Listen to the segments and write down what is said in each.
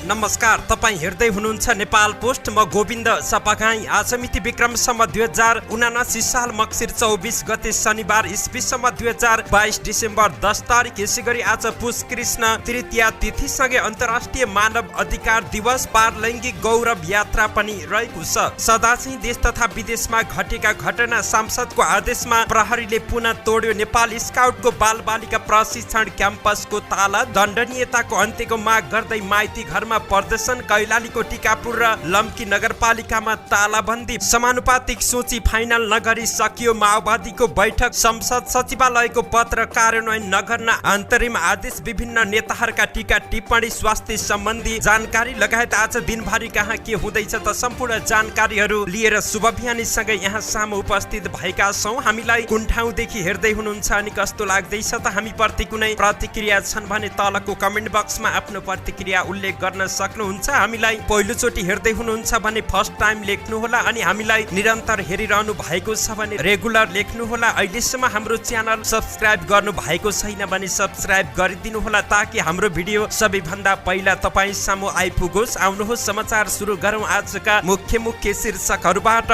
नमस्कार, तपाई हेर्दै हुनुहुन्छ नेपाल पोस्ट। म गोविन्द सपागाई। आज मिति विक्रमसम्म 2079 साल मक्सिर 24 गते शनिबार, इस्वीसम्म 2022 डिसेम्बर 10 तारिक। यसैगरी आज पुष कृष्ण तृतीया तिथिसँगै अन्तर्राष्ट्रिय मानव अधिकार दिवस, पारलैङ्गिक गौरव यात्रा पनि रहेको छ। सदा चाहिँ देश तथा विदेशमा घटेका घटना, सांसदको आदेशमा प्रहरीले पुनः तोड्यो नेपाल स्काउटको बालबालिका प्रशिक्षण क्याम्पसको ताला, दण्डनीयताको अन्त्यको माग गर्दै माइती घरमा प्रदर्शन, कैलालीको टिकापुर र लम्की नगरपालिकामा तालाबन्दी, समानुपातिक सूची फाइनल नगरी सकियो माओवादीको बैठक, संसद सचिवालयको पत्र कार्यान्वयन नगर्न अन्तरिम आदेश, विभिन्न नेताहरूका टीका टिप्पणी, स्वास्थ्य सम्बन्धी जानकारी लगायत आज दिनभरि कहाँ के हुँदैछ त सम्पूर्ण जानकारीहरू लिएर शुभ बिहानीसँगै यहाँ सामु उपस्थित भएका छौँ। हामीलाई कुन ठाउँदेखि हेर्दै हुनुहुन्छ अनि कस्तो लाग्दैछ त हामी प्रति कुनै प्रतिक्रिया छन् भने तलको कमेन्ट बक्समा आफ्नो प्रतिक्रिया उल्लेख गर्न सक्नुहुन्छ। हामीलाई पहिलोचोटि हेर्दै हुनुहुन्छ भने फर्स्ट टाइम लेख्नुहोला अनि हामीलाई निरन्तर हेरिरहनु भएको छ भने रेगुलर लेख्नुहोला। अहिलेसम्म हाम्रो च्यानल सब्स्क्राइब गर्नु भएको छैन भने सब्स्क्राइब गरिदिनु होला ताकि हाम्रो भिडियो सबैभन्दा पहिला तपाईँ सामु आइपुगोस्। आउनुहोस् समाचार सुरु गरौँ आजका मुख्य शीर्षकहरूबाट।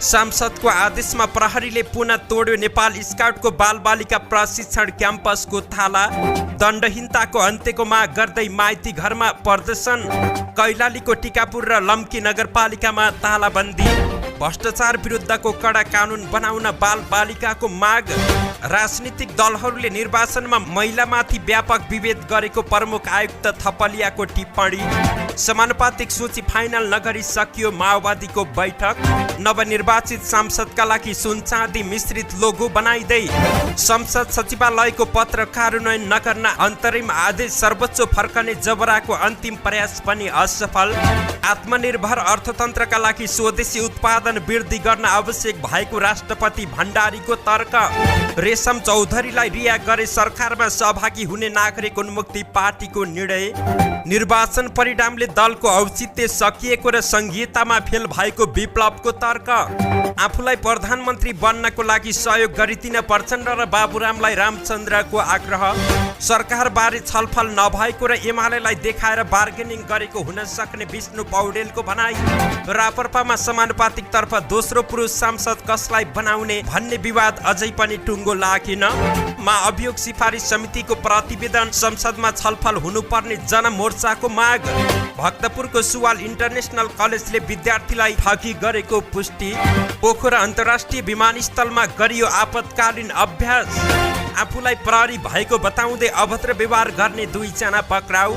सांसदको आदेशमा प्रहरीले पुनः तोड्यो नेपाल स्काउटको बालबालिका प्रशिक्षण क्याम्पसको थाला, दण्डहीनताको अन्त्यको माग गर्दै माइती घरमा प्रदर्शन, कैलालीको टिकापुर र लम्की नगरपालिकामा तालाबन्दी, भ्रष्टाचार विरुद्धको कडा कानुन बनाउन बालबालिकाको माग, राजनीतिक दलहरूले निर्वाचनमा महिलामाथि व्यापक विभेद गरेको प्रमुख आयुक्त थपलियाको टिप्पणी, समानुपातिक सूची फाइनल नगरी सकियो माओवादीको बैठक, नवनिर्वाचित सांसदका लागि सुनचाँदी मिश्रित लोगो बनाइदै संसद सचिवालयको पत्र कार्यान्वयन नगर्न अन्तरिम आदेश, सर्वोच्च फर्कने जबराको अन्तिम प्रयास पनि असफल, आत्मनिर्भर अर्थतन्त्रका लागि स्वदेशी उत्पादन वृद्धि गर्न आवश्यक भएको राष्ट्रपति भण्डारीको तर्क, रेशम चौधरीलाई रिहा गरे सरकारमा सहभागी हुने नागरिक उन्मुक्ति पार्टीको निर्णय, निर्वाचन परिणामले दलको औचित्य सकिएको र संघीयतामा फेल भएको विप्लवको तर्क, आफूलाई प्रधानमन्त्री बन्नको लागि सहयोग गरिदिन प्रचण्ड र बाबुरामलाई रामचन्द्रको आग्रह, सरकारबारे छलफल नभएको र एमालेलाई देखाएर बार्गेनिङ गरेको हुन सक्ने विष्णु पौडेलको भनाई, राप्रपामा समानुपातिक तर्फ दोस्रो पुरुष सांसद कसलाई बनाउने भन्ने विवाद अझै पनि टुङ्गो लागेन, महाअभियोग सिफारिस समितिको प्रतिवेदन संसदमा छलफल हुनुपर्ने जनमोर्चाको माग, भक्तपुरको सुवाल इन्टरनेसनल कलेजले विद्यार्थीलाई ठगी गरेको पुष्टि, पोखरा अन्तर्राष्ट्रिय विमानस्थलमा गरियो आपतकालीन अभ्यास, आफूलाई प्रहरी भएको बताउँदै अभद्र व्यवहार गर्ने 2 जना पक्राउ,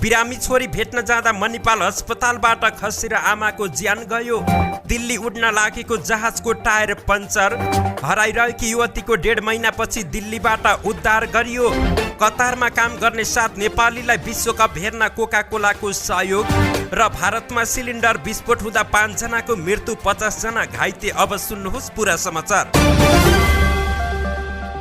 बिरामी छोरी भेट्न जाँदा मणिपाल अस्पतालबाट खसेर आमाको ज्यान गयो, दिल्ली उड्न लागेको जहाजको टायर पञ्चर, हराइरहेकी युवतीको 1.5 महिनापछि दिल्लीबाट उद्धार गरियो, कतारमा काम गर्ने 7 नेपालीलाई विश्वकप हेर्न कोका कोलाको सहयोग र भारतमा सिलिन्डर विस्फोट हुँदा 5 जनाको मृत्यु, 50 जना घाइते। अब सुन्नुहोस् पुरा समाचार।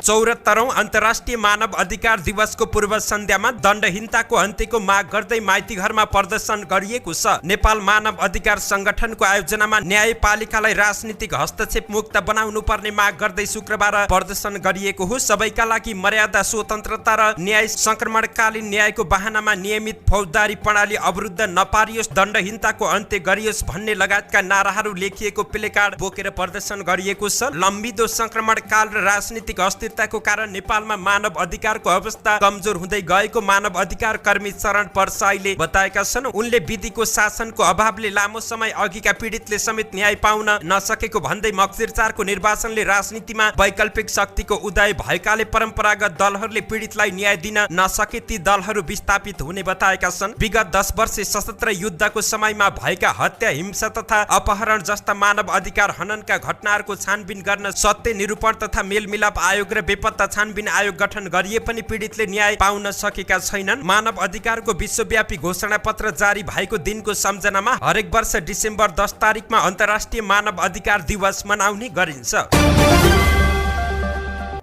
74औं अन्तर्राष्ट्रिय मानव अधिकार दिवसको पूर्व सन्ध्यामा दण्डहीनताको अन्त्यको माग गर्दै माइती घरमा प्रदर्शन गरिएको छ। नेपाल मानव अधिकार संगठनको आयोजनामा न्यायपालिकालाई राजनीतिक हस्तक्षेप मुक्त बनाउनु पर्ने माग गर्दै शुक्रबार प्रदर्शन गरिएको हो। सबैका लागि मर्यादा, स्वतन्त्रता र न्याय, संक्रमणकालीन न्यायको बहानामा नियमित फौजदारी प्रणाली अवरुद्ध नपारियोस्, दण्डहीनताको अन्त्य गरियोस् भन्ने लगायतका नाराहरू लेखिएको प्लेकार्ड बोकेर प्रदर्शन गरिएको छ। लम्बिदो संक्रमणकाल र राजनीतिक अस्थिरता को कारण नेपालमा मानव अधिकारको अवस्था कमजोर हुँदै गएको मानव अधिकार कर्मी शरण परसाईले बताएका छन्। उनले विधिको शासनको अभावले लामो समय अघिका पीडितले समेत न्याय पाउन नसकेको भन्दै मक्सिर 4 को निर्वाचनले राजनीतिमा वैकल्पिक शक्तिको उदय भएकाले परम्परागत दलहरूले पीडितलाई न्याय दिन नसके ती दलहरू विस्थापित हुने बताएका छन्। विगत 10 वर्ष सशस्त्र युद्धको समयमा भएका हत्या, हिंसा तथा अपहरण जस्ता मानव अधिकार हननका घटनाहरूको छानबिन गर्न सत्य निरूपण तथा मेलमिलाप आयोग र बेपत्ता छानबिन आयोग गठन गरिए पनि पीडितले न्याय पाउन सकेका छैनन्। मानव अधिकारको विश्वव्यापी घोषणा पत्र जारी भएको दिनको सम्झनामा हरेक वर्ष डिसेम्बर 10 तारिकमा अन्तर्राष्ट्रिय मानव अधिकार दिवस मनाउने गरिन्छ।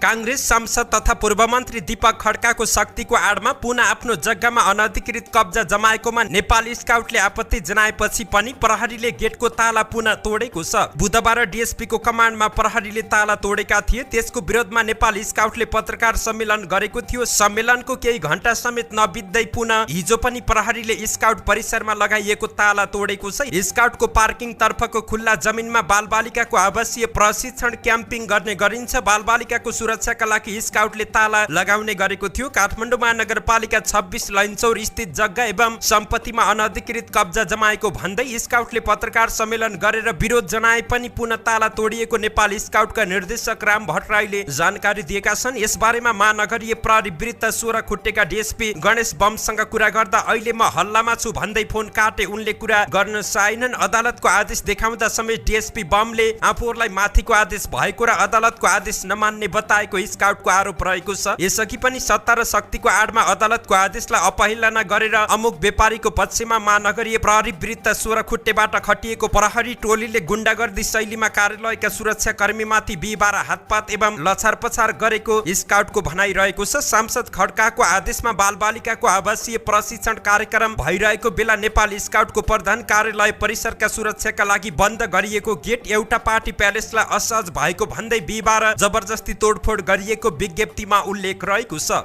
कांग्रेस सांसद तथा पूर्व मन्त्री दीपक खड्काको शक्तिको आडमा पुनः आफ्नो जग्गामा अनधिकृत कब्जा जमाएकोमा नेपाल स्काउटले आपत्ति जनाएपछि पनि प्रहरीले गेटको ताला पुनः तोडेको छ। बुधबार डीएसपीको कमान्डमा प्रहरीले ताला तोडेका थिए। त्यसको विरोधमा नेपाल स्काउटले पत्रकार सम्मेलन गरेको थियो। सम्मेलनको केही घण्टा समेत नबित्दै पुनः हिजो पनि प्रहरीले स्काउट परिसरमा लगाइएको ताला तोडेको छ। स्काउटको पार्किङ तर्फको खुल्ला जमिनमा बालबालिकाको आवासीय प्रशिक्षण क्याम्पिङ गर्ने गरिन्छ। बालबालिकाको सुरक्षाका लागि स्काउटले ताला लगाउने गरेको थियो। काठमाडौँ महानगरपालिका 26 लैनचौर स्थित जग्गा एवं सम्पत्तिमा अनधिकृत कब्जा जमाएको भन्दै स्काउटले पत्रकार सम्मेलन गरेर विरोध जनाए पनि पुनः ताला तोडिएको नेपाल स्काउटका निर्देशक राम भट्टराईले जानकारी दिएका छन्। यसबारेमा महानगरीय प्रहरी वृत्त 16 खुट्टेका डीएसपी गणेश बमसँग कुरा गर्दा अहिले म हल्लामा छु भन्दै फोन काटे। उनले कुरा गर्न चाहेनन्। अदालतको आदेश देखाउँदा समेत डीएसपी बमले आफूहरूलाई माथिको आदेश भएको र अदालतको आदेश नमान्ने बताएको स्काउटको आरोप रहेको छ। यसअघि पनि सत्ता र शक्तिको आडमा अदालतको आदेशलाई अपहेलना गरेर अमुक व्यापारीको पक्षमा महानगरीय प्रहरी वृत्त 16 खुट्टेबाट खटिएको प्रहरी टोलीले गुण्डागर्दी शैलीमा कार्यालयका सुरक्षाकर्मीमाथि बिहिबार हातपात एवं लछारपछार गरेको स्काउटको भनाइरहेको छ। सांसद खड्काको आदेशमा बालबालिकाको आवासीय प्रशिक्षण कार्यक्रम भइरहेको बेला नेपाल स्काउटको प्रधान कार्यालय परिसरका सुरक्षाका लागि बन्द गरिएको गेट एउटा पार्टी प्यालेसलाई असहज भएको भन्दै बिहिबार जबरजस्ती तोडफोड गरिएको विज्ञप्तिमा उल्लेख रहेको छ।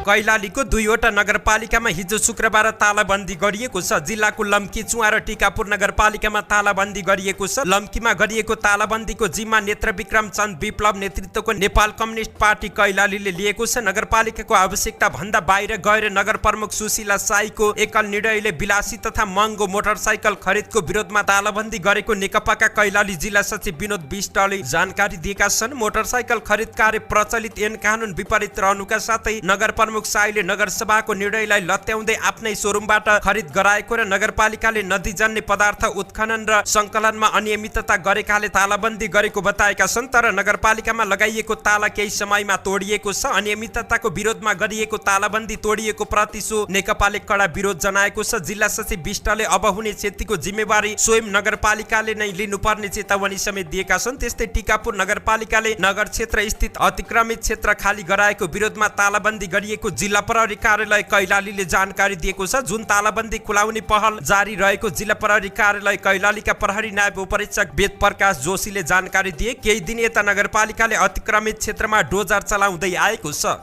कैलालीको 2वटा नगरपालिकामा हिजो शुक्रबार तालाबन्दी गरिएको छ। जिल्लाको लम्की, चुवा र टिकापुर नगरपालिकामा तालाबन्दी गरिएको छ। लम्कीमा गरिएको तालाबन्दीको जिम्मा नेत्रविक्रम चन्द विप्लव नेतृत्वको नेपाल कम्युनिस्ट पार्टी कैलालीले लिएको छ। नगरपालिकाको आवश्यकता भन्दा बाहिर गएर नगर प्रमुख सुशीला साईको एकल निर्णयले विलासी तथा महँगो मोटरसाइकल खरिदको विरोधमा तालाबन्दी गरेको नेकपाका कैलाली जिल्ला सचिव विनोद विष्टले जानकारी दिएका छन्। मोटरसाइकल खरिद कार्य प्रचलित ऐन कानुन विपरीत रहनुका साथै नगर प्रमुख साईले नगरसभाको निर्णयलाई लत्याउँदै आफ्नै सोरुमबाट खरिद गराएको र नगरपालिकाले नदीजन्य पदार्थ उत्खनन र संकलनमा अनियमितता गरेकाले तालाबन्दी गरेको बताएका छन्। तर नगरपालिकामा लगाइएको ताला केही समयमा तोडिएको छ। अनियमितताको विरोधमा गरिएको तालाबन्दी तोडिएको प्रति सो नेकपाले कडा विरोध जनाएको छ। जिल्ला सचिव विष्टले अब हुने क्षतिको जिम्मेवारी स्वयं नगरपालिकाले नै लिनुपर्ने चेतावनी समेत दिएका छन्। त्यस्तै टिकापुर नगरपालिकाले नगर क्षेत्र स्थित अतिक्रमित क्षेत्र खाली गराएको विरोधमा तालाबन्दी गरिएको जिल्ला प्रहरी कार्यालय कैलालीले जानकारी दिएको छ। जुन तालाबन्दी खुलाउने पहल जारी रहेको जिल्ला प्रहरी कार्यालय कैलालीका प्रहरी नायब उपरीक्षक वेद प्रकाश जोशीले जानकारी दिए। केही दिन यता नगरपालिकाले अतिक्रमित क्षेत्रमा डोजर चलाउँदै आएको छ।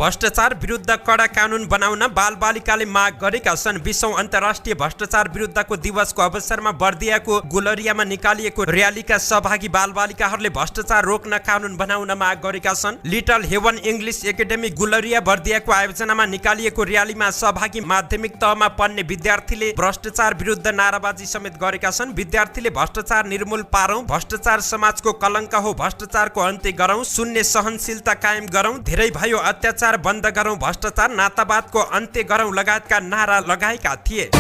भ्रष्टाचार विरुद्ध कडा कानुन बनाउन बालबालिकाले माग गरेका छन्। 20औं अन्तर्राष्ट्रिय भ्रष्टाचार विरुद्धको दिवसको अवसरमा बर्दियाको गुलरियामा निकालिएको र्यालीका सहभागी बालबालिकाहरूले भ्रष्टाचार रोक्न कानुन बनाउन माग गरेका छन्। Little Heaven English academy Gulariya बर्दियाको आयोजनामा निकालिएको र्यालीमा सहभागी माध्यमिक तहमा पढ्ने विद्यार्थीले भ्रष्टाचार विरुद्ध नाराबाजी समेत गरेका छन्। विद्यार्थीले भ्रष्टाचार निर्मूल पारौं, भ्रष्टाचार समाजको कलङ्क हो, भ्रष्टाचारको अन्त्य गरौं, शून्य सहनशीलता कायम गरौं, धेरै भयो अत्याचार बन्द गरौं, भ्रष्टाचार नातावादको अन्त्य गरौं लगायतका नारा लगाएका थिए।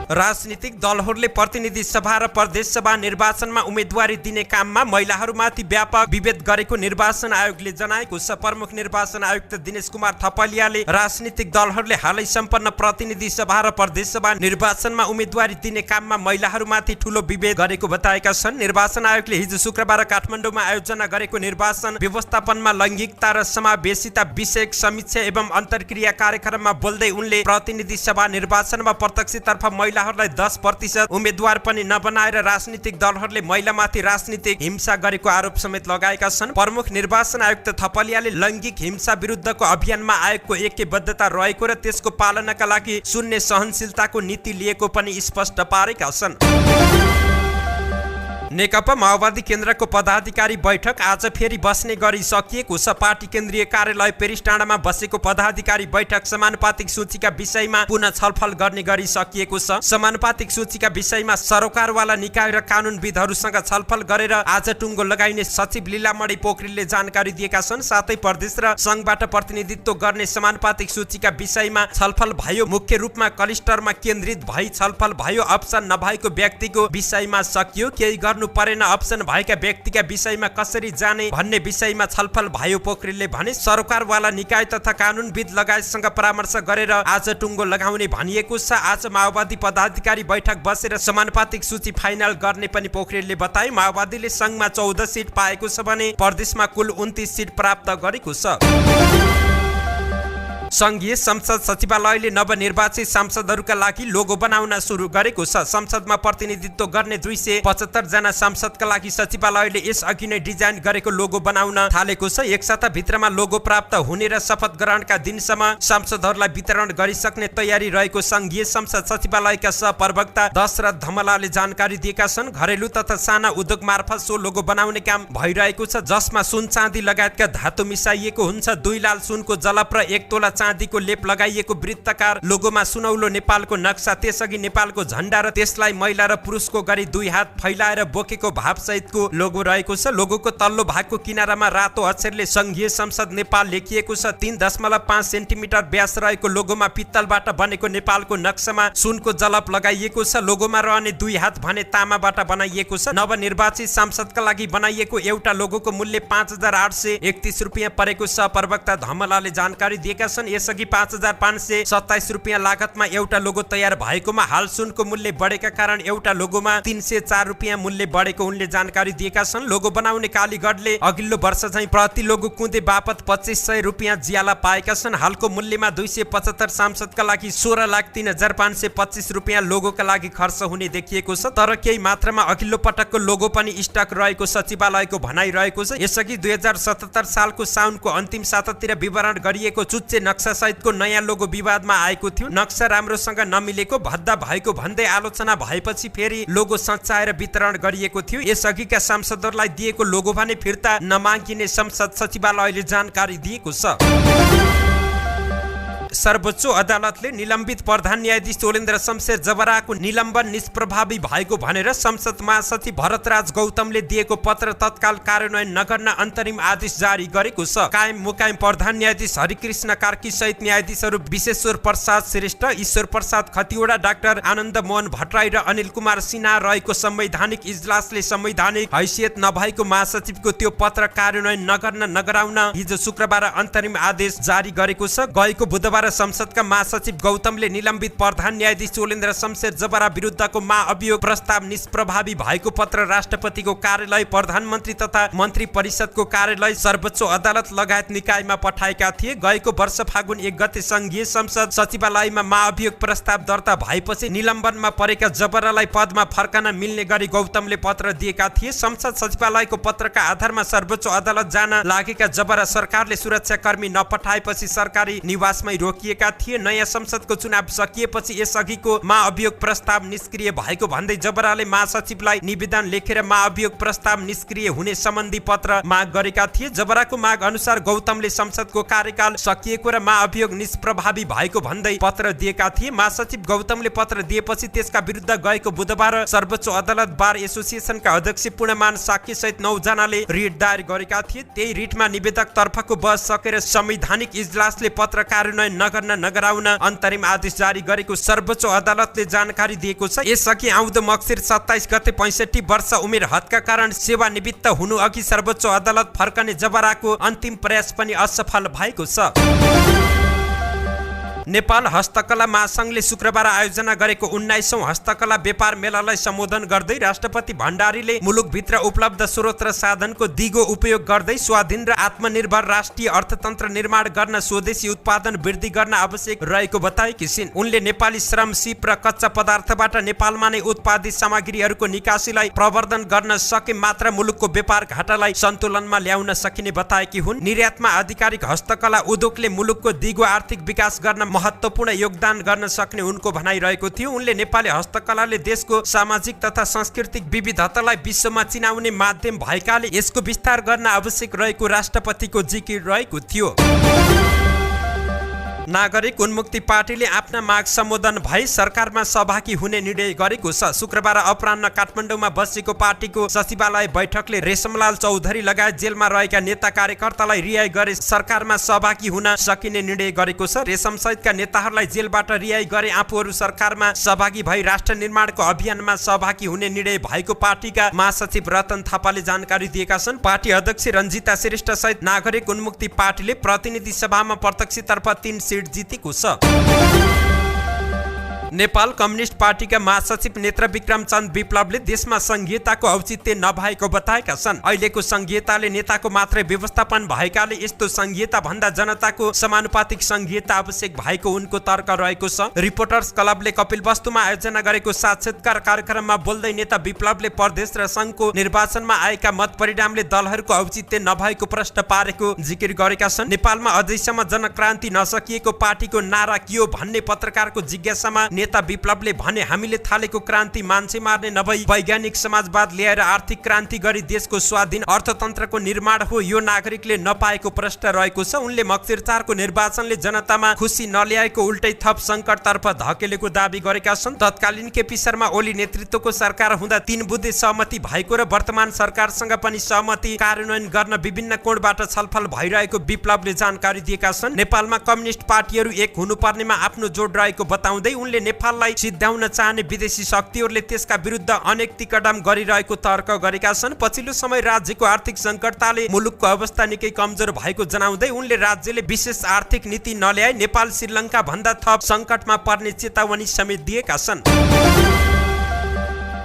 राजनीतिक दलहरूले प्रतिनिधि सभा र प्रदेश सभा निर्वाचनमा उम्मेदवारी दिने काममा महिलाहरूमाथि व्यापक विभेद गरेको निर्वाचन आयोगले जनाएको छ। प्रमुख निर्वाचन आयुक्त दिनेश कुमार थपलियाले राजनीतिक दलहरूले हालै सम्पन्न प्रतिनिधि सभा र प्रदेश सभा निर्वाचनमा उम्मेदवारी दिने काममा महिलाहरूमाथि ठूलो विभेद गरेको बताएका छन्। निर्वाचन आयोगले हिजो शुक्रबार काठमाडौँमा आयोजना गरेको निर्वाचन व्यवस्थापनमा लैङ्गिकता र समावेशिता विषयक समीक्षा एवं अन्तर्क्रिया कार्यक्रममा बोल्दै उनले प्रतिनिधि सभा निर्वाचनमा प्रत्यक्षतर्फ महिलाहरूलाई 10% उम्मेदवार पनि नबनाएर राजनीतिक दलहरूले महिलामाथि राजनीतिक हिंसा गरेको आरोप समेत लगाएका छन्। प्रमुख निर्वाचन आयुक्त थपलियाले लैङ्गिक हिंसा विरुद्धको अभियानमा आयोगको ऐक्यबद्धता रहेको र त्यसको पालनाका लागि शून्य सहनशीलताको नीति लिएको पनि स्पष्ट पारेका छन्। नेकपा माओवादी केन्द्रको पदाधिकारी बैठक आज फेरि बस्ने गरी सकिएको छ। पार्टी केन्द्रीय कार्यालय पेरिसटाँडामा बसेको पदाधिकारी बैठक समानुपातिक सूचीका विषयमा पुनः छलफल गर्ने गरी सकिएको छ। समानुपातिक सूचीका विषयमा सरोकारवाला निकाय र कानुनविदहरूसँग छलफल गरेर आज टुङ्गो लगाइने सचिव लीलामणि पोखरेलले जानकारी दिएका छन्। साथै प्रदेश र संघबाट प्रतिनिधित्व गर्ने समानुपातिक सूचीका विषयमा छलफल भयो। मुख्य रूपमा क्लस्टरमा केन्द्रित भई छलफल भयो। अप्सन नभएको व्यक्तिको विषयमा सकियो। केही गर्नु गर्नु परेन अप्सन भएका व्यक्तिका विषयमा कसरी जाने भन्ने विषयमा छलफल भयो। पोखरेलले भने सरकारवाला निकाय तथा कानुनविद लगायतसँग परामर्श गरेर आज टुङ्गो लगाउने भनिएको छ। आज माओवादी पदाधिकारी बैठक बसेर समानुपातिक सूची फाइनल गर्ने पनि पोखरेलले बताए। माओवादीले संघमा 14 सिट पाएको छ भने प्रदेशमा कुल 29 सिट प्राप्त गरेको छ। संघीय संसद सचिवालयले नवनिर्वाचित सांसदहरूका लागि लोगो बनाउन सुरु गरेको छ। संसदमा प्रतिनिधित्व गर्ने 275 जना सांसदका लागि सचिवालयले यसअघि नै डिजाइन गरेको लोगो बनाउन थालेको छ। एक साता भित्रमा लोगो प्राप्त हुने र शपथ ग्रहणका दिनसम्म सांसदहरूलाई वितरण गरिसक्ने तयारी रहेको संघीय संसद सचिवालयका सहप्रवक्ता दशरथ धमलाले जानकारी दिएका छन्। घरेलु तथा साना उद्योग मार्फत सो लोगो बनाउने काम भइरहेको छ, जसमा सुन चाँदी लगायतका धातु मिसाइएको हुन्छ। 2 लाल सुनको जलप र 1 तोला चाँदीको लेप लगाइएको वृत्ताकार लोगोमा सुनौलो नेपालको नक्सा, त्यसअघि नेपालको झण्डा र त्यसलाई महिला र पुरुषको गरी 2 हात फैलाएर बोकेको भावसहितको लोगो रहेको छ। लोगोको तल्लो भागको किनारामा रातो अक्षरले संघीय संसद नेपाल लेखिएको छ। 3.5 सेन्टिमिटर व्यास रहेको लोगोमा पित्तलबाट बनेको नेपालको नक्सामा सुनको जलप लगाइएको छ। लोगोमा रहने 2 हात भने तामाबाट बनाइएको छ। नवनिर्वाचित सांसदका लागि बनाइएको एउटा लोगोको मूल्य 5831 रुपियाँ परेको सहप्रवक्ता धमलाले जानकारी दिएका छन्। यसअघि 5527 रुपियाँ लागतमा एउटा लोगो तयार भएकोमा हाल सुनको मूल्य बढेका कारण एउटा लोगोमा 304 रुपियाँ मूल्य बढेको उनले जानकारी दिएका छन्। लोगो बनाउने कालीगढले अघिल्लो वर्ष चाहिँ प्रति लोगो कुँदे बापत 2500 रुपियाँ ज्याला पाएका छन्। हालको मूल्यमा 275 सांसदका लागि 16,03,525 रुपियाँ लोगोका लागि खर्च हुने देखिएको छ। तर केही मात्रामा अघिल्लो पटकको लोगो पनि स्टक रहेको सचिवालयको भनाइरहेको छ। यसअघि 2077 सालको साउनको अन्तिम सातातिर विवरण गरिएको चुच्चे नक्सा सहितको नयाँ लोगो विवादमा आएको थियो। नक्सा राम्रोसँग नमिलेको भद्दा भएको भन्दै आलोचना भएपछि फेरि लोगो सच्याएर वितरण गरिएको थियो। यसअघिका सांसदहरूलाई दिएको लोगो भने फिर्ता नमागिने संसद सचिवालयले जानकारी दिएको छ। सर्वोच्च अदालतले निलम्बित प्रधान न्यायाधीश चोलेन्द्र शमशेर जबराको निलम्बन निष्प्रभावी भएको भनेर संसद महासचिव भरतराज गौतमले दिएको पत्र तत्काल कार्यान्वयन नगर्न अन्तरिम आदेश जारी गरेको छ। कायम मुकायम प्रधान न्यायाधीश हरिकृष्ण कार्की सहित न्यायाधीशहरू विश्वेश्वर प्रसाद श्रेष्ठ, ईश्वर प्रसाद खतिवडा, डाक्टर आनन्द मोहन भट्टराई र अनिल कुमार सिन्हा रहेको संवैधानिक इजलासले संवैधानिक हैसियत नभएको महासचिवको त्यो पत्र कार्यान्वयन नगर्न नगराउन हिजो शुक्रबार अन्तरिम आदेश जारी गरेको छ। गएको बुधबार संसदका महासचिव गौतमले निलम्बित प्रधान न्यायाधीश चोलेन्द्र शमशेर जबरा विरुद्धको महाअभियोग प्रस्ताव निष्प्रभावी भएको पत्र राष्ट्रपतिको कार्यालय, प्रधानमन्त्री तथा मन्त्री परिषदको कार्यालय, सर्वोच्च अदालत लगायत निकायमा पठाएका थिए। गएको वर्ष फागुन 1 गते संघीय संसद सचिवालयमा महाअभियोग प्रस्ताव दर्ता भएपछि निलम्बनमा परेका जबरालाई पदमा फर्कन मिल्ने गरी गौतमले पत्र दिएका थिए। संसद सचिवालयको पत्रका आधारमा सर्वोच्च अदालत जान लागेका जबरा सरकारले सुरक्षाकर्मी नपठाएपछि सरकारी निवासमै रोकिएका थिए। नयाँ संसदको चुनाव सकिएपछि यसअघिको महाअभियोग प्रस्ताव निष्क्रिय भएको भन्दै जबराले महासचिवलाई निवेदन लेखेर महाअभियोग प्रस्ताव निष्क्रिय हुने सम्बन्धी पत्र माग गरेका थिए। जबराको माग अनुसार गौतमले संसदको कार्यकाल सकिएको र महाअभियोग निष्प्रभावी भएको भन्दै पत्र दिएका थिए। महासचिव गौतमले पत्र दिएपछि त्यसका विरुद्ध गएको बुधबार सर्वोच्च अदालत बार एसोसिएसनका अध्यक्ष पूर्णमान साक्य सहित 9 जनाले रिट दायर गरेका थिए। त्यही रिटमा निवेदक तर्फको बहस सकेर संवैधानिक इजलासले पत्र कार्यान्वयन नगर्न नगराउन अन्तरिम आदेश जारी गरेको सर्वोच्च अदालतले जानकारी दिएको छ। यसअघि आउँदो मक्सिर 27 गते 65 वर्ष उमेर हदका कारण सेवानिवृत्त हुनु अघि सर्वोच्च अदालत फर्कने जबराको अन्तिम प्रयास पनि असफल भएको छ। नेपाल हस्तकला महासंघले शुक्रबार आयोजना गरेको 19औं हस्तकला व्यापार मेलालाई सम्बोधन गर्दै राष्ट्रपति भण्डारीले मुलुकभित्र उपलब्ध स्रोत र साधनको दिगो उपयोग गर्दै स्वाधीन र आत्मनिर्भर राष्ट्रिय अर्थतन्त्र निर्माण गर्न स्वदेशी उत्पादन वृद्धि गर्न आवश्यक रहेको बताएकी छिन्। उनले नेपाली श्रम, सिप र कच्चा पदार्थबाट नेपालमा नै उत्पादित सामग्रीहरूको निकासीलाई प्रवर्धन गर्न सके मात्र मुलुकको व्यापार घाटालाई सन्तुलनमा ल्याउन सकिने बताएकी हुन्। निर्यातमा आधिकारिक हस्तकला उद्योगले मुलुकको दिगो आर्थिक विकास गर्न महत्त्वपूर्ण योगदान गर्न सक्ने उनको भनाइरहेको थियो। उनले नेपाली हस्तकलाले देशको सामाजिक तथा सांस्कृतिक विविधतालाई विश्वमा चिनाउने माध्यम भएकाले यसको विस्तार गर्न आवश्यक रहेको राष्ट्रपतिको जिकिर रहेको थियो। नागरिक उन्मुक्ति पार्टीले आफ्ना माग सम्बोधन भई सरकारमा सहभागी हुने निर्णय गरेको छ। शुक्रबार अपराह्न काठमाडौँमा बसेको पार्टीको सचिवालय बैठकले रेशमलाल चौधरी लगायत जेलमा रहेका नेता कार्यकर्तालाई रिहाई गरे सरकारमा सहभागी हुन सकिने निर्णय गरेको छ। रेशम सहितका नेताहरूलाई जेलबाट रिहाई गरे आफूहरू सरकारमा सहभागी भई राष्ट्र निर्माणको अभियानमा सहभागी हुने निर्णय भएको पार्टीका महासचिव रतन थापाले जानकारी दिएका छन्। पार्टी अध्यक्ष रञ्जिता श्रेष्ठ सहित नागरिक उन्मुक्ति पार्टीले प्रतिनिधि सभामा प्रत्यक्षतर्फ 3 सीट जितेको छ। नेपाल कम्युनिस्ट पार्टीका महासचिव नेत्र विक्रम चन्द विप्लवले देशमा संघीयताको औचित्य नभएको बताएका छन्। अहिलेको संघीयताले नेताको मात्रै व्यवस्थापन भएकाले यस्तो संघीयता भन्दा जनताको समानुपातिक संघीयता आवश्यक भएको उनको तर्क रहेको छ। रिपोर्टर्स क्लबले कपिलवस्तुमा आयोजना गरेको साक्षात्कार कार्यक्रममा बोल्दै नेता विप्लवले प्रदेश र संघको निर्वाचनमा आएका मत परिणामले दलहरूको औचित्य नभएको प्रश्न पारेको जिकिर गरेका छन्। नेपालमा अझैसम्म जनक्रान्ति नसकिएको पार्टीको नारा के हो भन्ने पत्रकारको जिज्ञासामा नेता विप्लवले भने, हामीले थालेको क्रान्ति मान्छे मार्ने नभई वैज्ञानिक समाजवाद ल्याएर आर्थिक क्रान्ति गरी देशको स्वाधीन अर्थतन्त्रको निर्माण हो। यो नागरिकले नपाएको प्रश्न रहेको छ। उनले मक्सिर 4 को निर्वाचनले जनतामा खुसी नल्याएको उल्टै थप संकटतर्फ धकेलेको दावी गरेका छन्। तत्कालीन केपी शर्मा ओली नेतृत्वको सरकार हुँदा 3 बुँदे सहमति भएको र वर्तमान सरकारसँग पनि सहमति कार्यान्वयन गर्न विभिन्न कोणबाट छलफल भइरहेको विप्लवले जानकारी दिएका छन्। नेपालमा कम्युनिस्ट पार्टीहरू एक हुनुपर्नेमा आफ्नो जोड रहेको बताउँदै उनले नेपाललाई सिद्ध्याउन चाहने विदेशी शक्तिहरूले त्यसका विरुद्ध अनेक कदम गरिरहेको तर्क गरेका छन्। पछिल्लो समय राज्यको आर्थिक सङ्कटताले मुलुकको अवस्था निकै कमजोर भएको जनाउँदै उनले राज्यले विशेष आर्थिक नीति नल्याए नेपाल श्रीलङ्का भन्दा थप सङ्कटमा पर्ने चेतावनी समेत दिएका छन्।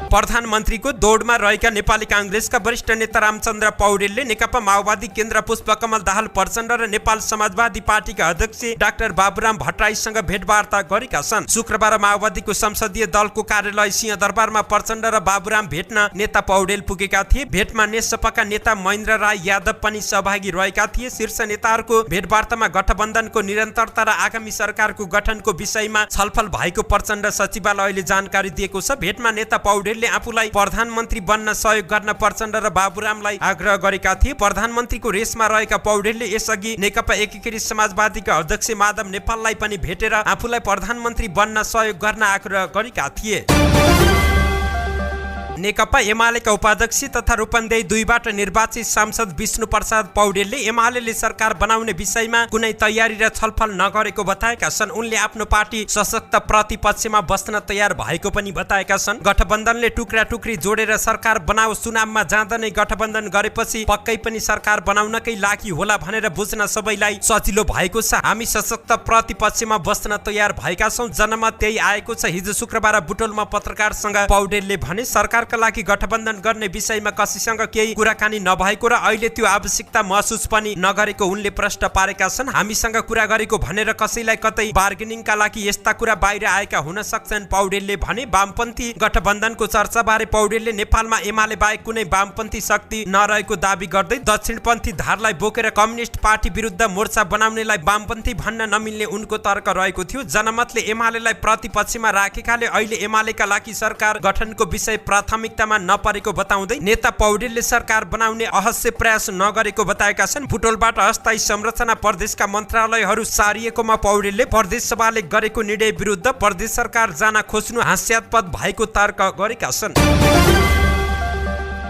प्रधानमन्त्रीको दौडमा रहेका नेपाली काङ्ग्रेसका वरिष्ठ नेता रामचन्द्र पौडेलले नेकपा माओवादी केन्द्र पुष्पकमल दाहाल प्रचण्ड र नेपाल समाजवादी पार्टीका अध्यक्ष डाक्टर बाबुराम भट्टराईसँग भेटवार्ता गरेका छन्। शुक्रबार माओवादीको संसदीय दलको कार्यालय सिंहदरबारमा प्रचण्ड र बाबुराम भेट्न नेता पौडेल पुगेका थिए। भेटमा नेसपाका नेता महेन्द्र राय यादव पनि सहभागी रहेका थिए। शीर्ष नेताहरूको भेटवार्तामा गठबन्धनको निरन्तरता र आगामी सरकारको गठनको विषयमा छलफल भएको प्रचण्ड सचिवालयले जानकारी दिएको छ। भेटमा नेता पौडेल आफूलाई प्रधानमन्त्री बन्न सहयोग गर्न प्रचण्ड र बाबुरामलाई आग्रह गरेका थिए। प्रधानमन्त्रीको रेसमा रहेका पौडेलले यसअघि नेकपा एकीकृत समाजवादीका अध्यक्ष माधव नेपाललाई पनि भेटेर आफूलाई प्रधानमन्त्री बन्न सहयोग गर्न आग्रह गरेका थिए। नेकपा एमालेका उपाध्यक्ष तथा रूपन्देही 2बाट निर्वाचित सांसद विष्णु प्रसाद पौडेलले एमालेले सरकार बनाउने विषयमा कुनै तयारी र छलफल नगरेको बताएका छन्। उनले आफ्नो पार्टी सशक्त प्रतिपक्षमा बस्न तयार भएको पनि बताएका छन्। गठबन्धनले टुक्रा टुक्री जोडेर सरकार बनाओस्, चुनावमा जाँदा नै गठबन्धन गरेपछि पक्कै पनि सरकार बनाउनकै लागि होला भनेर बुझ्न सबैलाई सजिलो भएको छ। हामी सशक्त प्रतिपक्षमा बस्न तयार भएका छौँ, जनमत त्यही आएको छ। हिजो शुक्रबार बुटोलमा पत्रकारसँग पौडेलले भने, सरकार का लागि गठबन्धन गर्ने विषयमा कसैसँग केही कुराकानी नभएको र अहिले त्यो आवश्यकता महसुस पनि नगरेको उनले प्रश्न पारेका छन्। हामीसँग कुरा गरेको भनेर कसैलाई कतै बार्गेनिङका लागि यस्ता कुरा बाहिर आएका हुन सक्छन्, पौडेलले भने। वामपन्थी गठबन्धनको चर्चाबारे पौडेलले नेपालमा एमाले बाहेक कुनै वामपन्थी शक्ति नरहेको दावी गर्दै दक्षिणपन्थी धारलाई बोकेर कम्युनिस्ट पार्टी विरुद्ध मोर्चा बनाउनेलाई वामपन्थी भन्न नमिल्ने उनको तर्क रहेको थियो। जनमतले एमालेलाई प्रतिपक्षमा राखेकाले अहिले एमालेका लागि सरकार गठनको विषय प्राथमिकतामा नपरेको बताउँदै नेता पौडेलले सरकार बनाउने अहस्य प्रयास नगरेको बताएका छन्। बुटोलबाट अस्थायी संरचना प्रदेशका मन्त्रालयहरू सारिएकोमा पौडेलले प्रदेश सभाले गरेको निर्णय विरुद्ध प्रदेश सरकार जान खोज्नु हास्यास्पद भएको तर्क गरेका छन्।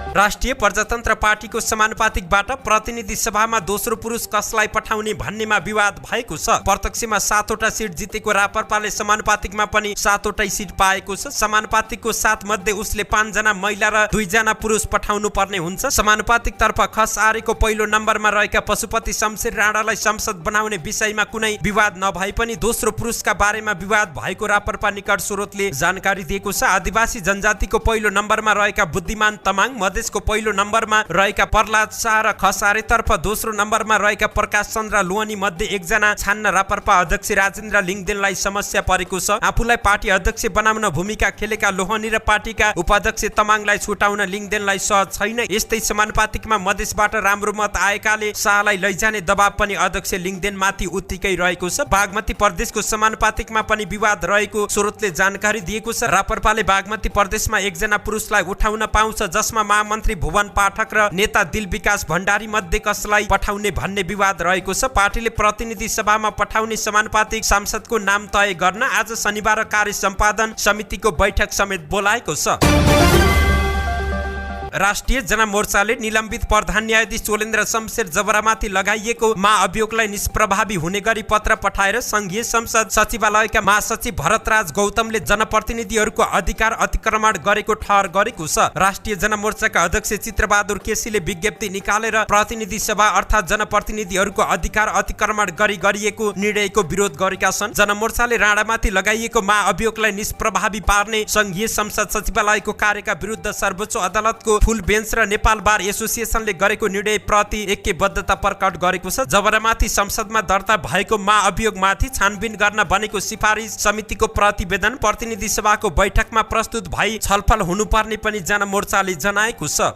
राष्ट्रिय प्रजातन्त्र पार्टीको समानुपातिकबाट प्रतिनिधि सभामा दोस्रो पुरुष कसलाई पठाउने भन्नेमा विवाद भएको छ। प्रत्यक्षमा 7 वटा सिट जितेको रापरपाले समानुपातिकमा पनि 7 वटै सिट पाएको छ। समानुपातिकको 7 मध्ये उसले 5 जना महिला र 2 जना पुरुष पठाउनु पर्ने हुन्छ। समानुपातिक तर्फ खस आरेको पहिलो नम्बरमा रहेका पशुपति शमशेर राणालाई संसद बनाउने विषयमा कुनै विवाद नभए पनि दोस्रो पुरुषका बारेमा विवाद भएको रापरपा निकट स्रोतले जानकारी दिएको छ। आदिवासी जनजातिको पहिलो नम्बरमा रहेका बुद्धिमान तमाङ, मधेसको पहिलो नम्बरमा रहेका प्रहलाद शाह र खसारे तर्फ दोस्रो नम्बरमा रहेका प्रकाश चन्द्र लोहनी मध्ये एकजना छान्न रापरपा अध्यक्ष राजेन्द्र लिङदेनलाई समस्या परेको छ। आफूलाई पार्टी अध्यक्ष बनाउन भूमिका खेलेका लोहनी र पार्टीका उपाध्यक्ष तमाङलाई छुटाउन लिङदेनलाई सहज छैन। यस्तै समानुपातिकमा मधेसबाट राम्रो मत आएकाले शाहलाई लैजाने दबाव पनि अध्यक्ष लिङदेनमाथि उत्तिकै रहेको छ। बागमती प्रदेशको समानुपातिकमा पनि विवाद रहेको स्रोतले जानकारी दिएको छ। रापरपाले बागमती प्रदेशमा एकजना पुरुषलाई उठाउन पाउँछ, जसमा मन्त्री भुवन पाठक र नेता दिल विकास भण्डारी मध्ये कसलाई पठाउने भन्ने विवाद रहेको छ। पार्टीले प्रतिनिधि सभामा पठाउने समानुपातिक सांसदको नाम तय गर्न आज शनिबार कार्य सम्पादन समितिको बैठक समेत बोलाएको छ। राष्ट्रिय जनमोर्चाले निलम्बित प्रधान न्यायाधीश चोलेन्द्र शमशेर जबरामाथि लगाइएको महाअभियोगलाई निष्प्रभावी हुने गरी पत्र पठाएर संघीय संसद सचिवालयका महासचिव भरतराज गौतमले जनप्रतिनिधिहरूको अधिकार अतिक्रमण गरेको ठहर गरेको छ। राष्ट्रिय जनमोर्चाका अध्यक्ष चित्रबहादुर केसीले विज्ञप्ति निकालेर प्रतिनिधि सभा अर्थात् जनप्रतिनिधिहरूको अधिकार अतिक्रमण गरिएको निर्णयको विरोध गरेका छन्। जनमोर्चाले राणामाथि लगाइएको महाअभियोगलाई निष्प्रभावी पार्ने संघीय संसद सचिवालयको कार्यका विरुद्ध सर्वोच्च अदालतको फुल बेन्च र नेपाल बार एसोसिएसनले गरेको निर्णय प्रति ऐक्यबद्धता प्रकट गरेको छ। जबरामाथि संसदमा दर्ता भएको महाअभियोगमाथि छानबिन गर्न बनेको सिफारिस समितिको प्रतिवेदन प्रतिनिधि सभाको बैठकमा प्रस्तुत भई छलफल हुनुपर्ने पनि जनमोर्चाले जनाएको छ।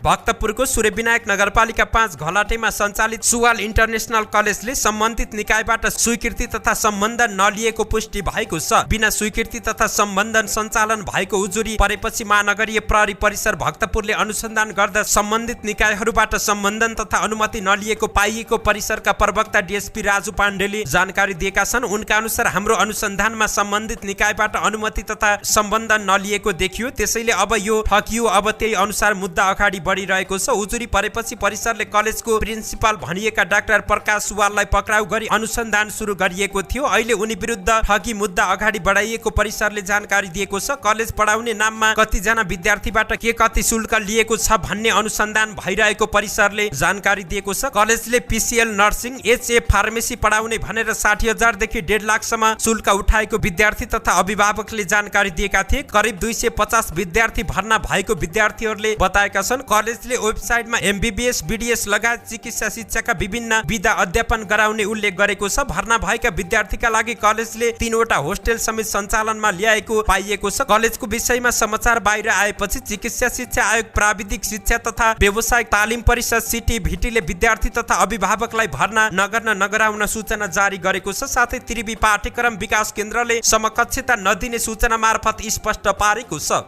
भक्तपुरको सूर्यविनायक नगरपालिका 5 घलाटेमा सञ्चालित सुवाल इन्टरनेशनल कलेजले सम्बन्धित निकायबाट स्वीकृति तथा सम्बन्धन नलिएको पुष्टि भएको छ। बिना स्वीकृति तथा सम्बन्धन सञ्चालन भएको उजुरी परेपछि महानगरीय प्रहरी परिसर भक्तपुरले अनुसन्धान गर्दा सम्बन्धित निकायहरूबाट सम्बन्धन तथा अनुमति नलिएको पाइएको परिसरका प्रवक्ता डीएसपी राजु पाण्डेले जानकारी दिएका छन्। उनका अनुसार हाम्रो अनुसन्धानमा सम्बन्धित निकायबाट अनुमति तथा सम्बन्धन नलिएको देखियो, त्यसैले अब यो ठकियो। अब त्यही अनुसार मुद्दा अगाडि बढ़िरहेको छ। उजुरी परेपछि परिसरले कलेजको प्रिन्सिपल भनिएका डाक्टर प्रकाश सुवाललाई पक्राउ गरी अनुसन्धान सुरु गरिएको थियो। अहिले उनी विरुद्ध ठगी मुद्दा अगाडि बढाइएको परिसरले जानकारी दिएको छ। कलेज पढाउने नाममा कतिजना विद्यार्थीबाट के कति शुल्क लिएको छ भन्ने अनुसन्धान भइरहेको परिसरले जानकारी दिएको छ। कलेजले पीसीएल नर्सिङ, एचए फार्मेसी पढाउने भनेर 60,000 देखि 1.5 लाखसम्म शुल्क उठाएको विद्यार्थी तथा अभिभावकले जानकारी दिएका थिए। करिब 250 विद्यार्थी भर्ना भएको विद्यार्थीहरूले बताएका छन्। कलेजले वेबसाइटमा एमबीबीएस, बीडीएस लगायत चिकित्सा शिक्षाका विभिन्न विधा अध्यापन गराउने उल्लेख गरेको छ। भर्ना भएका विद्यार्थीका लागि कलेजले 3 वटा होस्टेल समेत सञ्चालनमा ल्याएको पाइएको छ। कलेजको विषयमा समाचार बाहिर आएपछि चिकित्सा शिक्षा आयोग, प्राविधिक शिक्षा तथा व्यावसायिक तालिम परिषद सीटीभीटीले विद्यार्थी तथा अभिभावकलाई भर्ना नगर्न नगराउन सूचना जारी गरेको छ। साथै त्रिवी पाठ्यक्रम विकास केन्द्रले समकक्षता नदिने सूचना मार्फत स्पष्ट पारेको छ।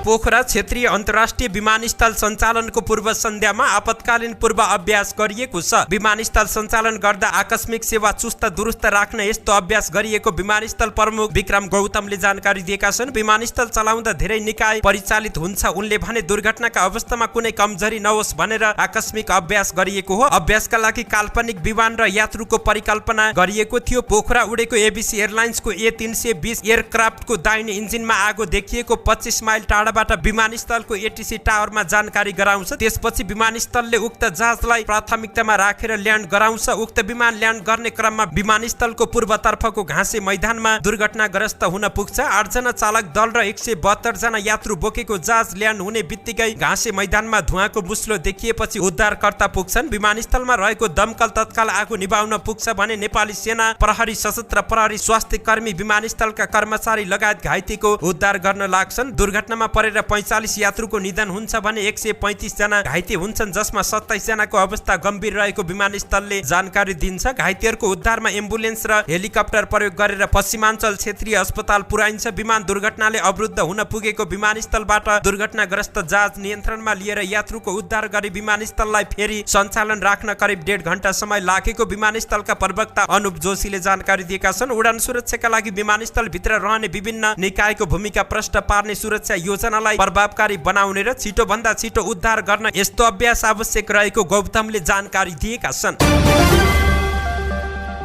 पोखरा क्षेत्रीय अन्तर्राष्ट्रिय विमानस्थल सञ्चालनको पूर्व सन्ध्यामा आपतकालीन पूर्व अभ्यास गरिएको छ। विमानस्थल सञ्चालन गर्दा आकस्मिक सेवा चुस्त दुरुस्त राख्न यस्तो अभ्यास गरिएको विमानस्थल प्रमुख विक्रम गौतमले जानकारी दिएका छन्। विमानस्थल चलाउँदा धेरै निकाय परिचालित हुन्छ। उनले भने दुर्घटनाका अवस्थामा कुनै कमजोरी नहोस् भनेर आकस्मिक अभ्यास गरिएको हो। अभ्यासका लागि काल्पनिक विमान र यात्रुको परिकल्पना गरिएको थियो। पोखरा उडेको एबीसी एयरलाइन्सको A320 एयरक्राफ्टको दाहिने इन्जिनमा आगो देखिएको 25 माइल टाढा विमानस्थलको एटीसी टावरमा जानकारी गराउँछ। त्यसपछि विमानस्थलले उक्त जहाजलाई प्राथमिकतामा राखेर ल्यान्ड गराउँछ। उक्त विमान ल्यान्ड गर्ने क्रममा विमानस्थलको पूर्वतर्फको घाँसे मैदानमा दुर्घटनाग्रस्त हुन पुग्छ। 8 जना चालक दल र 172 जना यात्रु बोकेको जहाज ल्यान्ड हुने बित्तिकै घाँसे मैदानमा धुवाँको मुस्लो देखिएपछि उद्धारकर्ता पुग्छन्। विमानस्थलमा रहेको दमकल तत्काल आगो निभाउन पुग्छ भने नेपाली सेना, प्रहरी, सशस्त्र प्रहरी, स्वास्थ्य कर्मी, विमानस्थलका कर्मचारी लगायत घाइतेको उद्धार गर्न लाग्छन्। दुर्घटनामा परेर 45 यात्रुको निधन हुन्छ भने 135 जना घाइते हुन्छन्, जसमा 27 जनाको अवस्था गम्भीर रहेको विमानस्थलले जानकारी दिन्छ। घाइतेहरूको उद्धारमा एम्बुलेन्स र हेलिकप्टर प्रयोग गरेर पश्चिमाञ्चल क्षेत्रीय अस्पताल पुर्याइन्छ। विमान दुर्घटनाले अवरुद्ध हुन पुगेको विमानस्थलबाट दुर्घटनाग्रस्त जहाज नियन्त्रणमा लिएर यात्रुको उद्धार गरी विमानस्थललाई फेरि सञ्चालन राख्न करिब 1.5 घण्टा समय लागेको विमानस्थलका प्रवक्ता अनुप जोशीले जानकारी दिएका छन्। उडान सुरक्षाका लागि विमानस्थलभित्र रहने विभिन्न निकायको भूमिका प्रष्ट पार्ने सुरक्षा योजनालाई प्रभावकारी बनाउने र छिटो भन्दा छिटो उद्धार गर्न यस्तो अभ्यास आवश्यक रहेको गौतमले जानकारी दिएका छन्।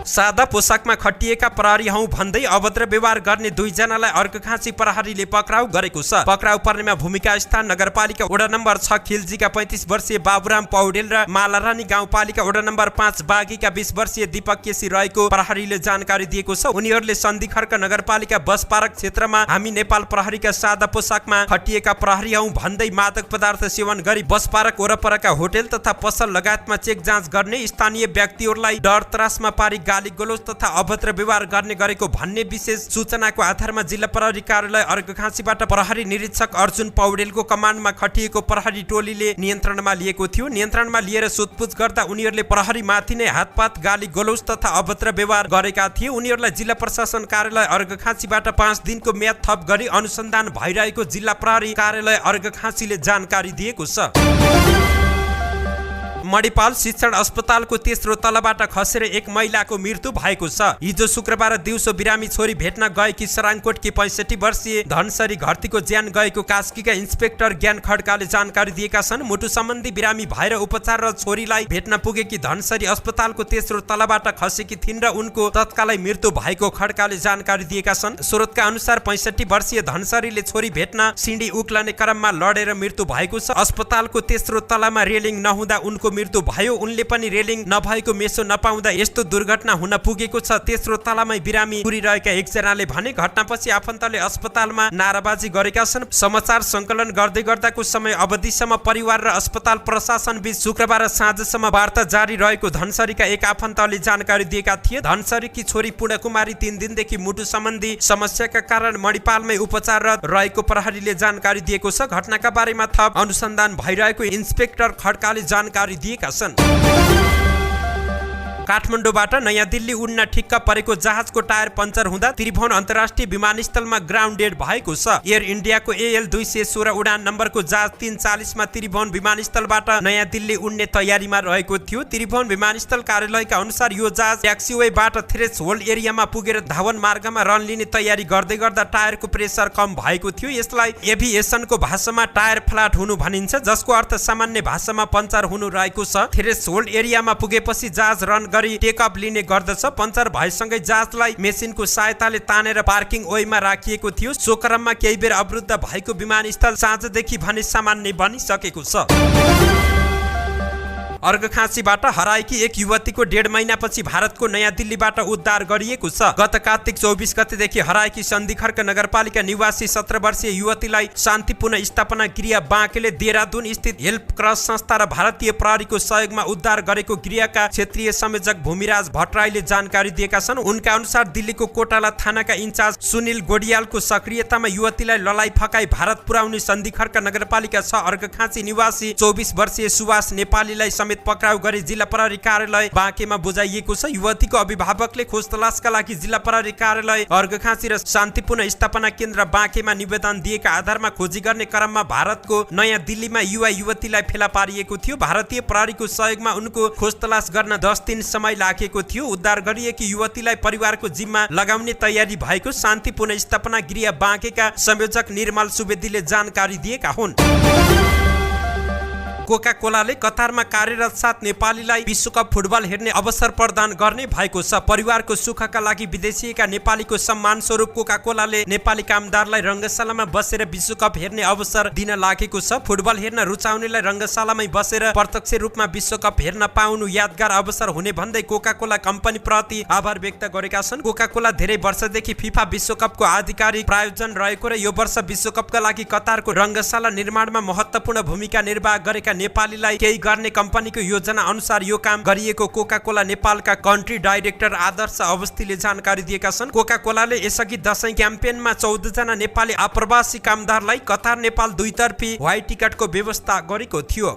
सादा पोसाकमा खटिएका प्रहरी हौं भन्दै अभद्र व्यवहार गर्ने 2 जनालाई अर्घखाँची प्रहरीले पक्राउ गरेको छ। पक्राउ पर्नेमा भूमिका स्थान नगरपालिका वडा नम्बर 6 खिल्जीका 35 वर्षीय बाबुराम पौडेल र मालारानी गाउँपालिका वडा नम्बर 5 बागीका 20 वर्षीय दीपक केसी रहेको प्रहरीले जानकारी दिएको छ। उनीहरूले सन्धिखर्क नगरपालिका बस पार्क क्षेत्रमा हामी नेपाल प्रहरीका सादा पोसाकमा खटिएका प्रहरी हौं भन्दै मादक पदार्थ सेवन गरी बस पार्क वरपरका होटल तथा पसल लगायतमा चेक जाँच गर्ने, स्थानीय व्यक्तिहरूलाई डर त्रासमा पारी गाली गलौज तथा अभद्र व्यवहार गर्ने गरेको भन्ने विशेष सूचनाको आधारमा जिल्ला प्रहरी कार्यालय अर्घाखाँचीबाट प्रहरी निरीक्षक अर्जुन पौडेलको कमान्डमा खटिएको प्रहरी टोलीले नियन्त्रणमा लिएको थियो। नियन्त्रणमा लिएर सोधपुछ गर्दा उनीहरूले प्रहरीमाथि नै हातपात, गाली गलौज तथा अभद्र व्यवहार गरेका थिए। उनीहरूलाई जिल्ला प्रशासन कार्यालय अर्घाखाँचीबाट 5 दिनको म्याद थप गरी अनुसन्धान भइरहेको जिल्ला प्रहरी कार्यालय अर्घाखाँचीले जानकारी दिएको छ। मणिपाल शिक्षण अस्पतालको तेस्रो तलाबाट खसेर एक महिलाको मृत्यु भएको छ। हिजो शुक्रबार दिउँसो बिरामी छोरी भेट्न गएकी सराङकोटकी 65 वर्षीय धनसरी घरतीको ज्यान गएको कास्कीका इन्सपेक्टर ज्ञान खड्काले जानकारी दिएका छन्। मुटु सम्बन्धी बिरामी भएर उपचार र छोरीलाई भेट्न पुगेकी धनसरी अस्पतालको तेस्रो तलाबाट खसेकी थिइन् र उनको तत्कालै मृत्यु भएको खड्काले जानकारी दिएका छन्। स्रोतका अनुसार 65 वर्षीय धनसरीले छोरी भेट्न सिँढी उक्लने क्रममा लडेर मृत्यु भएको छ। अस्पतालको तेस्रो तलामा रेलिङ नहुँदा उनको मृत्यु भयो। उनले पनि रेलिङ नभएको मेसो नपाउँदा यस्तो दुर्घटना हुन पुगेको छ। तेस्रो तलामै बिरामी पुरिरहेका एकजनाले भने घटनापछि आफन्तले अस्पतालमा नाराबाजी गरेका छन्। समाचार सङ्कलन गर्दै गर्दाको समय अवधिसम्म परिवार र अस्पताल प्रशासन बीच शुक्रबार साँझसम्म वार्ता जारी रहेको धनसरीका एक आफन्तले जानकारी दिएका थिए। धनसरीकी छोरी पूर्णकुमारी 3 दिनदेखि मुटु सम्बन्धी समस्याका कारण मणिपालमै उपचाररत रहेको प्रहरीले जानकारी दिएको छ। घटनाका बारेमा थप अनुसन्धान भइरहेको इन्सपेक्टर खड्काले जानकारी दिएका छन्। काठमाडौँबाट नयाँ दिल्ली उड्न ठिक्क परेको जहाजको टायर पञ्चर हुँदा त्रिभुवन अन्तर्राष्ट्रिय विमानस्थलमा ग्राउन्डेड भएको छ। एयर इन्डियाको AL 216 उडान नम्बरको जहाज 340 मा त्रिभुवन विमानस्थलबाट नयाँ दिल्ली उड्ने तयारीमा रहेको थियो। त्रिभुवन विमानस्थल कार्यालयका अनुसार यो जहाज ट्याक्सीवेबाट थ्रेसहोल्ड एरियामा पुगेर धावन मार्गमा रन लिने तयारी गर्दै गर्दा टायरको प्रेसर कम भएको थियो। यसलाई एभिएसनको भाषामा टायर फ्ल्याट हुनु भनिन्छ, जसको अर्थ सामान्य भाषामा पञ्चर हुनु रहेको छ। थ्रेसहोल्ड एरियामा पुगेपछि जहाज रन गरी टेकअप लिने गर्दछ। पञ्चर भएसँगै जहाजलाई मेसिनको सहायताले तानेर पार्किङ वेमा राखिएको थियो। सो क्रममा केही बेर अवरुद्ध भएको विमानस्थल साँझदेखि भने सामान्य बनिसकेको छ। अर्घाखाँचीबाट हराएकी एक युवतीको 1.5 महिनापछि भारतको नयाँ दिल्लीबाट उद्धार गरिएको छ। गत कार्तिक 24 गतेदेखि हराएकी सन्धिखर्क नगरपालिका निवासी 17 वर्षीय युवतीलाई शान्ति पुनः गृह बाँकेले देहरादून स्थित हेल्प क्रस संस्था र भारतीय प्रहरीको सहयोगमा उद्धार गरेको गृहका क्षेत्रीय संयोजक भूमिराज भट्टराईले जानकारी दिएका छन्। उनका अनुसार दिल्लीको कोटाला थानाका इन्चार्ज सुनिल गोडियालको सक्रियतामा युवतीलाई ललाई फकाई भारत पुर्याउने सन्धिखर्क नगरपालिका 6 अर्घाखाँची निवासी 24 वर्षीय सुभाष नेपालीलाई समेत पक्राउ गरी जिल्ला प्रहरी कार्यालय बाँकेमा बुझाइएको छ। युवतीको अभिभावकले खोज तलासका लागि जिल्ला प्रहरी कार्यालय अर्घाखाँची र शान्ति पुनः स्थापना केन्द्र बाँकेमा निवेदन दिएका आधारमा खोजी गर्ने क्रममा भारतको नयाँ दिल्लीमा युवा युवतीलाई फेला पारिएको थियो। भारतीय प्रहरीको सहयोगमा उनको खोज तलास गर्न 10 दिन समय लागेको थियो। उद्धार गरिएकी युवतीलाई परिवारको जिम्मा लगाउने तयारी भएको शान्ति पुनः स्थापना गृह बाँकेका संयोजक निर्मल सुवेदीले जानकारी दिएका हुन्। कोका कोलाले कतारमा कार्यरत 7 नेपालीलाई विश्वकप फुटबल हेर्ने अवसर प्रदान गर्ने भएको छ। परिवारको सुखका लागि विदेशिएका नेपालीको सम्मान स्वरूप कोका कोलाले नेपाली कामदारलाई रङ्गशालामा बसेर विश्वकप हेर्ने अवसर दिन लागेको छ। फुटबल हेर्न रुचाउनेलाई रङ्गशालामै बसेर प्रत्यक्ष रूपमा विश्वकप हेर्न पाउनु यादगार अवसर हुने भन्दै कोका कोला कम्पनी प्रति आभार व्यक्त गरेका छन्। कोका कोला धेरै वर्षदेखि फिफा विश्वकपको आधिकारिक प्रायोजन रहेको र यो वर्ष विश्वकपका लागि कतारको रङ्गशाला निर्माणमा महत्त्वपूर्ण भूमिका निर्वाह गरेका नेपालीलाई केही गर्ने कम्पनीको योजना अनुसार यो काम गरिएको कोका कोला नेपालका कन्ट्री डाइरेक्टर आदर्श अवस्थीले जानकारी दिएका छन्। कोका कोलाले यसअघि दशैं क्याम्पेनमा 14 जना नेपाली आप्रवासी कामदारलाई कतार नेपाल दुईतर्फी व्हाइट टिकटको व्यवस्था गरेको थियो।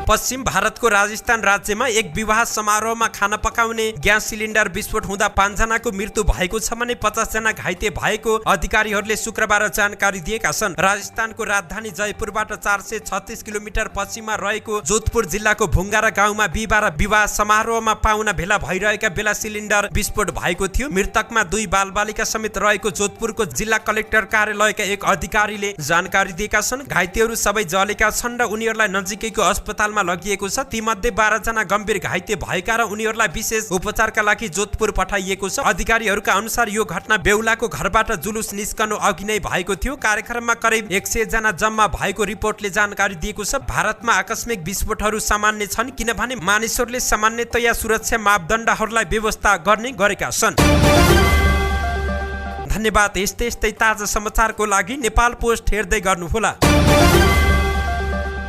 पश्चिम भारतको राजस्थान राज्यमा एक विवाह समारोहमा खाना पकाउने ग्यास सिलिन्डर विस्फोट हुँदा 5 जनाको मृत्यु भएको छ भने 50 जना घाइते भएको अधिकारीहरूले शुक्रबार जानकारी दिएका छन्। राजस्थानको राजधानी जयपुरबाट 436 किलोमिटर पश्चिममा रहेको जोधपुर जिल्लाको भुङ्गारा गाउँमा बिहिबार विवाह समारोहमा पाहुना भेला भइरहेका बेला सिलिन्डर विस्फोट भएको थियो। मृतकमा 2 बालबालिका समेत रहेको जोधपुरको जिल्ला कलेक्टर कार्यालयका एक अधिकारीले जानकारी दिएका छन्। घाइतेहरू सबै जलेका छन् र उनीहरूलाई नजिकैको अस्पतालमा लगिएको छ। तीमध्ये 12 जना गम्भीर घाइते भएका र उनीहरूलाई विशेष उपचारका लागि जोधपुर पठाइएको छ। अधिकारीहरूका अनुसार यो घटना बेहुलाको घरबाट जुलुस निस्कनु अघि नै भएको थियो। कार्यक्रममा करिब 100 जना जम्मा भएको रिपोर्टले जानकारी दिएको छ। भारतमा आकस्मिक विस्फोटहरू सामान्य छन् किनभने मानिसहरूले सामान्यतया सुरक्षा मापदण्डहरूलाई व्यवस्था गर्ने गरेका छन्। धन्यवाद। यस्तै ताजा समाचारको लागि नेपाल पोस्ट हेर्दै गर्नुहोला।